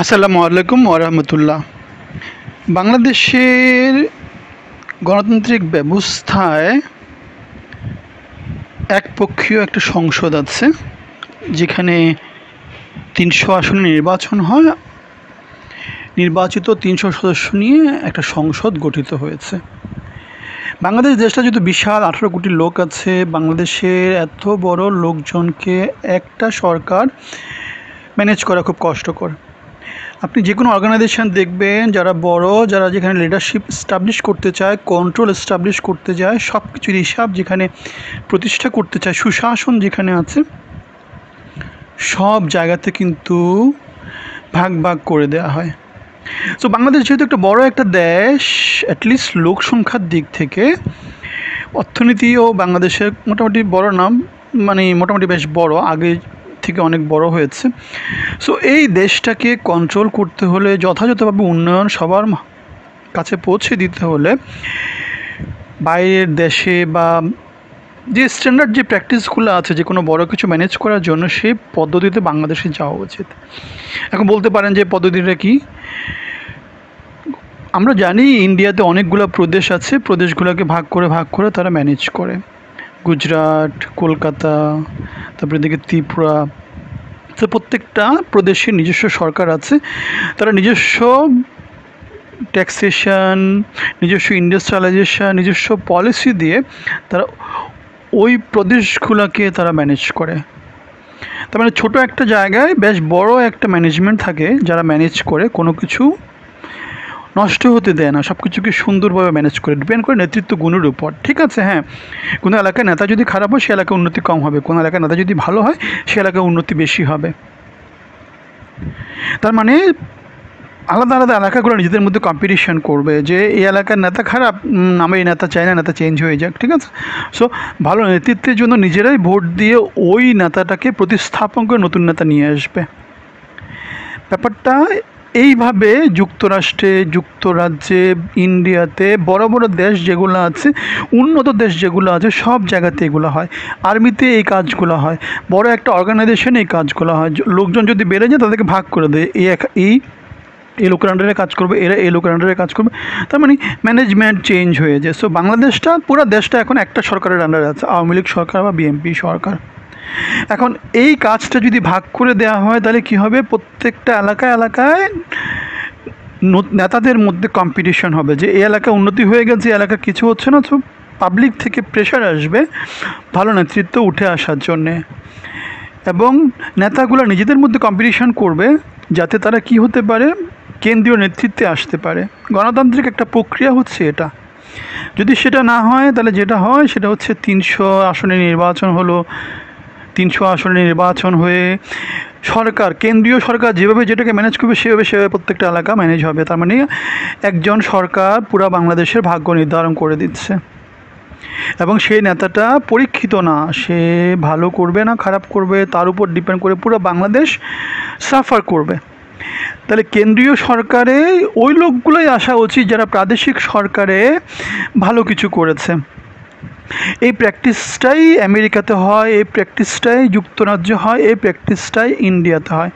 আসসালামু আলাইকুম ওরহমতুল্লাহ। বাংলাদেশের গণতান্ত্রিক ব্যবস্থায় একপক্ষীয় একটা সংসদ আছে, যেখানে ৩০০ আসনে নির্বাচন হয়। নির্বাচিত ৩০০ সদস্য নিয়ে একটা সংসদ গঠিত হয়েছে। বাংলাদেশ দেশটা যদি বিশাল ১৮ কোটি লোক আছে, বাংলাদেশের এত বড় লোকজনকে একটা সরকার ম্যানেজ করা খুব কষ্টকর। আপনি যে কোনো অর্গানাইজেশন দেখবেন, যারা বড়, যারা যেখানে লিডারশিপ এস্টাবলিশ করতে চায়, কন্ট্রোল এস্টাবলিশ করতে চায়, সব কিছুর হিসাব যেখানে প্রতিষ্ঠা করতে চায়, সুশাসন যেখানে আছে, সব জায়গাতে কিন্তু ভাগ ভাগ করে দেওয়া হয়। সো বাংলাদেশ যেহেতু একটা বড় একটা দেশ, অ্যাটলিস্ট লোক সংখ্যার দিক থেকে অর্থনীতিও বাংলাদেশের মোটামুটি বড় নাম, মানে মোটামুটি বেশ বড়, আগে থেকে অনেক বড় হয়েছে। সো এই দেশটাকে কন্ট্রোল করতে হলে, যথাযথভাবে উন্নয়ন সবার কাছে পৌঁছে দিতে হলে, বাইরের দেশে বা যে স্ট্যান্ডার্ড যে প্র্যাকটিসগুলো আছে যে কোনো বড় কিছু ম্যানেজ করার জন্য, সেই পদ্ধতিতে বাংলাদেশে যাওয়া উচিত। এখন বলতে পারেন যে পদ্ধতিটা কি? আমরা জানি ইন্ডিয়াতে অনেকগুলো প্রদেশ আছে, প্রদেশগুলোকে ভাগ করে তারা ম্যানেজ করে। গুজরাট, কলকাতা, তারপরে এদিকে ত্রিপুরা। তো প্রত্যেকটা প্রদেশের নিজস্ব সরকার আছে, তারা নিজস্ব ট্যাক্সেশন, নিজস্ব ইন্ডাস্ট্রিয়ালাইজেশন, নিজস্ব পলিসি দিয়ে তারা ওই প্রদেশগুলোকে তারা ম্যানেজ করে। তার মানে ছোটো একটা জায়গায় বেশ বড় একটা ম্যানেজমেন্ট থাকে, যারা ম্যানেজ করে, কোনো কিছু নষ্ট হতে দেয় না, সব কিছুকে সুন্দরভাবে ম্যানেজ করে। ডিপেন্ড করে নেতৃত্ব গুণের উপর, ঠিক আছে? হ্যাঁ, কোনো এলাকায় নেতা যদি খারাপ হয়, সে এলাকায় উন্নতি কম হবে। কোনো এলাকায় নেতা যদি ভালো হয়, সে এলাকায় উন্নতি বেশি হবে। তার মানে আলাদা আলাদা এলাকাগুলো নিজেদের মধ্যে কম্পিটিশন করবে যে এই এলাকার নেতা খারাপ, আমি এই নেতা চাই না, নেতা চেঞ্জ হয়ে যাক, ঠিক আছে? সো ভালো নেতৃত্বের জন্য নিজেরাই ভোট দিয়ে ওই নেতাটাকে প্রতিস্থাপন করে নতুন নেতা নিয়ে আসবে। ব্যাপারটা এইভাবে যুক্তরাষ্ট্রে, যুক্তরাজ্যে, ইন্ডিয়াতে, বড় বড় দেশ যেগুলো আছে, উন্নত দেশ যেগুলো আছে, সব জায়গাতে এগুলো হয়। আর্মিতে এই কাজগুলো হয়, বড় একটা অর্গানাইজেশনে এই কাজগুলো হয়। লোকজন যদি বেড়ে যায়, তাদেরকে ভাগ করে দেয়, এই লোকের আন্ডারে কাজ করবে, এরা এই লোকের আন্ডারে কাজ করবে। তার মানে ম্যানেজমেন্ট চেঞ্জ হয়ে যায়। সো বাংলাদেশটা, পুরো দেশটা এখন একটা সরকারের আন্ডারে আছে, আওয়ামী লীগ সরকার বা বিএনপি সরকার। এখন এই কাজটা যদি ভাগ করে দেওয়া হয়, তাহলে কি হবে? প্রত্যেকটা এলাকায় নেতাদের মধ্যে কম্পিটিশন হবে যে এই এলাকায় উন্নতি হয়ে গেছে, এই এলাকার কিছু হচ্ছে না। তো পাবলিক থেকে প্রেশার আসবে ভালো নেতৃত্ব উঠে আসার জন্যে, এবং নেতাগুলো নিজেদের মধ্যে কম্পিটিশন করবে যাতে তারা কি হতে পারে, কেন্দ্রীয় নেতৃত্বে আসতে পারে। গণতান্ত্রিক একটা প্রক্রিয়া হচ্ছে এটা। যদি সেটা না হয়, তাহলে যেটা হয় সেটা হচ্ছে ৩০০ আসনে নির্বাচন হলো, ৩০০ আসনে নির্বাচন হয়ে সরকার, কেন্দ্রীয় সরকার যেভাবে যেটাকে ম্যানেজ করবে, সেভাবে প্রত্যেকটা এলাকা ম্যানেজ হবে। তার মানে একজন সরকার পুরো বাংলাদেশের ভাগ্য নির্ধারণ করে দিচ্ছে, এবং সেই নেতাটা পরীক্ষিত না, সে ভালো করবে না খারাপ করবে তার উপর ডিপেন্ড করে পুরো বাংলাদেশ সাফার করবে। তাহলে কেন্দ্রীয় সরকারে ওই লোকগুলোই আসা উচিত যারা প্রাদেশিক সরকারে ভালো কিছু করেছে। এই প্র্যাকটিসটাই আমেরিকাতে হয়, এই প্র্যাকটিসটাই যুক্তরাজ্যে হয়, এই প্র্যাকটিসটাই ইন্ডিয়াতে হয়।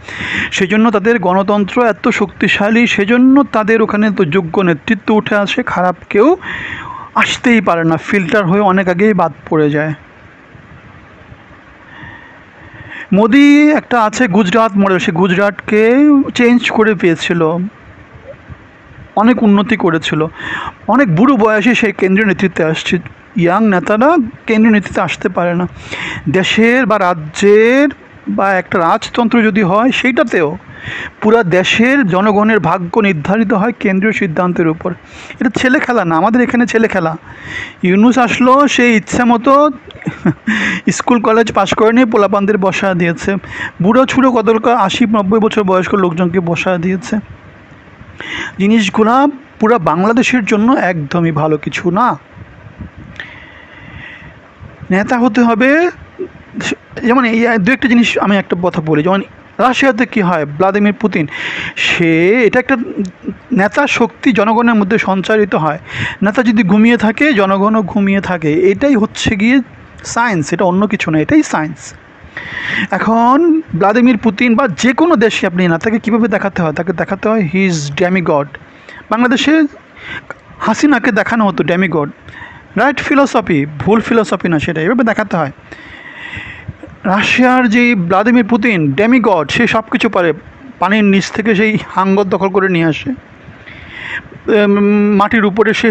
সেজন্য তাদের গণতন্ত্র এত শক্তিশালী, সেজন্য তাদের ওখানে তো যোগ্য নেতৃত্ব উঠে আসে, খারাপ কেউ আসতেই পারে না, ফিল্টার হয়ে অনেক আগেই বাদ পড়ে যায়। মোদি একটা আছে গুজরাট মডেল, সে গুজরাটকে চেঞ্জ করে পেয়েছিল, অনেক উন্নতি করেছিল, অনেক বুড়ো বয়সে সেই কেন্দ্রীয় নেতৃত্বে আসছে। ইয়াং নেতারা কেন্দ্রীয় নেতৃত্বে আসতে পারে না। দেশের বা রাজ্যের বা একটা রাজতন্ত্র যদি হয়, সেইটাতেও পুরা দেশের জনগণের ভাগ্য নির্ধারিত হয় কেন্দ্রীয় সিদ্ধান্তের উপর। এটা ছেলে খেলা না, আমাদের এখানে ছেলে খেলা। ইউনুস আসলো, সেই ইচ্ছা মতো স্কুল কলেজ পাশ করে নিয়ে পোলাপানদের বসা দিয়েছে, বুড়ো ছুড়ো কতলকা ৮০-৯০ বছর বয়স্ক লোকজনকে বসা দিয়েছে। জিনিসগুলা পুরো বাংলাদেশের জন্য একদমই ভালো কিছু না। নেতা হতে হবে, যেমন এই দু একটা জিনিস আমি একটা কথা বলি, যেমন রাশিয়াতে কী হয়, ভ্লাদিমির পুতিন, সে এটা একটা নেতা শক্তি জনগণের মধ্যে সঞ্চারিত হয়। নেতা যদি ঘুমিয়ে থাকে, জনগণও ঘুমিয়ে থাকে, এটাই হচ্ছে গিয়ে সায়েন্স, এটা অন্য কিছু না, এটাই সায়েন্স। এখন ভ্লাদিমির পুতিন বা যে কোনো দেশে আপনি না, তাকে কীভাবে দেখাতে হয়? তাকে দেখাতে হয় হি ইজ ড্যামিগড। বাংলাদেশে হাসিনাকে দেখানো হতো ড্যামিগড, রাইট ফিলসফি, ভুল ফিলসফি না, সেটা এভাবে দেখাতে হয়। রাশিয়ার যে ভ্লাদিমির পুতিন ড্যামিগড, সে সব কিছু পারে, পানির নিচ থেকে সেই হাঙ্গর দখল করে নিয়ে আসে, মাটির উপরে সে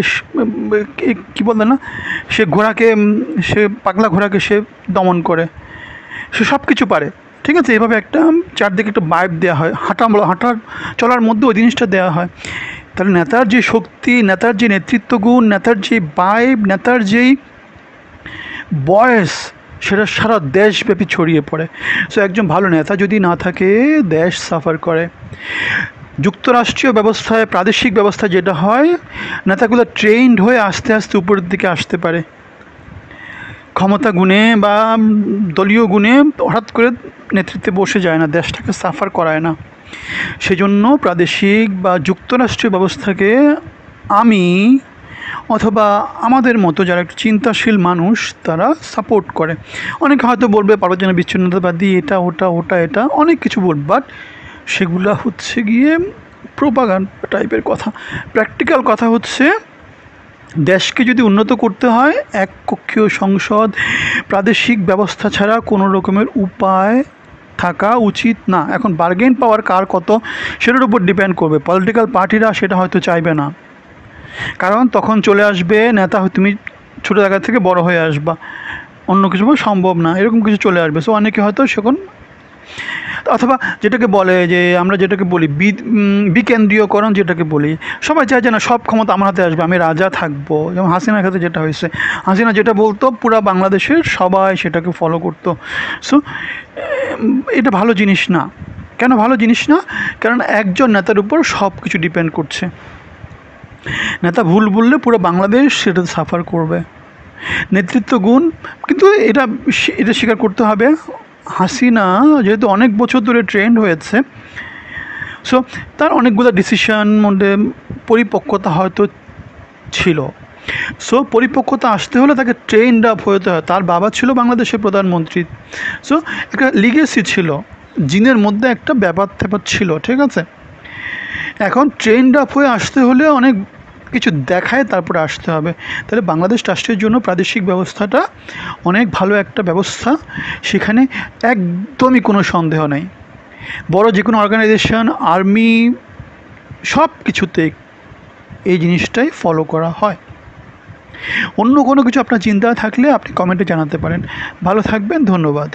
কী বলতে না, সে ঘোড়াকে, সে পাগলা ঘোড়াকে সে দমন করে, সে সব কিছু পারে, ঠিক আছে। এভাবে একটা চারদিকে একটা ভাইব দেওয়া হয়, হাঁটার চলার মধ্যে ওই জিনিসটা দেওয়া হয়। তাহলে নেতার যে শক্তি, নেতার যে নেতৃত্ব গুণ, নেতার যে ভাইব, নেতার যেই বয়স, সেটা সারা দেশব্যাপী ছড়িয়ে পড়ে। সো একজন ভালো নেতা যদি না থাকে, দেশ সাফার করে। যুক্তরাষ্ট্রীয় ব্যবস্থায়, প্রাদেশিক ব্যবস্থায় যেটা হয়, নেতাগুলো ট্রেন্ড হয়ে আস্তে আস্তে উপরের দিকে আসতে পারে, ক্ষমতা গুণে বা দলীয় গুণে হঠাৎ করে নেতৃত্বে বসে যায় না, দেশটাকে সাফার করায় না। সেজন্য প্রাদেশিক বা যুক্তরাষ্ট্রীয় ব্যবস্থাকে আমি অথবা আমাদের মতো যারা একটু চিন্তাশীল মানুষ তারা সাপোর্ট করে। অনেকে হয়তো বলবে পারবজনা বিচ্ছিন্নতাবাদী, এটা ওটা এটা অনেক কিছু বলবে, বাট সেগুলো হচ্ছে গিয়ে প্রোপাগান্ডা টাইপের কথা। প্র্যাকটিক্যাল কথা হচ্ছে, দেশকে যদি উন্নত করতে হয়, এককক্ষীয় সংসদ, প্রাদেশিক ব্যবস্থা ছাড়া কোনো রকমের উপায় থাকা উচিত না। এখন বার্গেন পাওয়ার কার কত সেটার উপর ডিপেন্ড করবে। পলিটিক্যাল পার্টিরা সেটা হয়তো চাইবে না, কারণ তখন চলে আসবে নেতা, তুমি ছোটো জায়গা থেকে বড় হয়ে আসবা, অন্য কিছু সম্ভব না, এরকম কিছু চলে আসবে। সো অনেকে হয়তো সেখন, অথবা যেটাকে বলে যে আমরা যেটাকে বলি বিকেন্দ্রীয়করণ, যেটাকে বলি, সবাই চায় যে না সব ক্ষমতা আমার হাতে আসবে, আমি রাজা থাকবো। যেমন হাসিনার ক্ষেত্রে যেটা হয়েছে, হাসিনা যেটা বলতো পুরা বাংলাদেশের সবাই সেটাকে ফলো করতো। সো এটা ভালো জিনিস না। কেন ভালো জিনিস না? কারণ একজন নেতার উপর সব কিছু ডিপেন্ড করছে। নেতা ভুল বললে পুরো বাংলাদেশ সেটা সাফার করবে। নেতৃত্ব গুণ, কিন্তু এটা স্বীকার করতে হবে, হাসিনা যেহেতু অনেক বছর ধরে ট্রেন্ড হয়েছে, সো তার অনেকগুলো ডিসিশন মধ্যে পরিপক্কতা হয়তো ছিল। সো পরিপক্কতা আসতে হলে তাকে ট্রেন্ড আপ হতে হয়। তার বাবা ছিল বাংলাদেশের প্রধানমন্ত্রী, সো একটা লিগেসি ছিল, জিনের মধ্যে একটা ব্যাপার ট্যাপার ছিল, ঠিক আছে। এখন ট্রেন্ড আপ হয়ে আসতে হলে অনেক কিছু দেখায় তারপরে আসতে হবে। তাহলে বাংলাদেশ রাষ্ট্রের জন্য প্রাদেশিক ব্যবস্থাটা অনেক ভালো একটা ব্যবস্থা, সেখানে একদমই কোনো সন্দেহ নেই। বড় যে কোনো অর্গানাইজেশন, আর্মি, সব কিছুতে এই জিনিসটাই ফলো করা হয়। অন্য কোনো কিছু আপনার চিন্তা থাকলে আপনি কমেন্টে জানাতে পারেন। ভালো থাকবেন, ধন্যবাদ।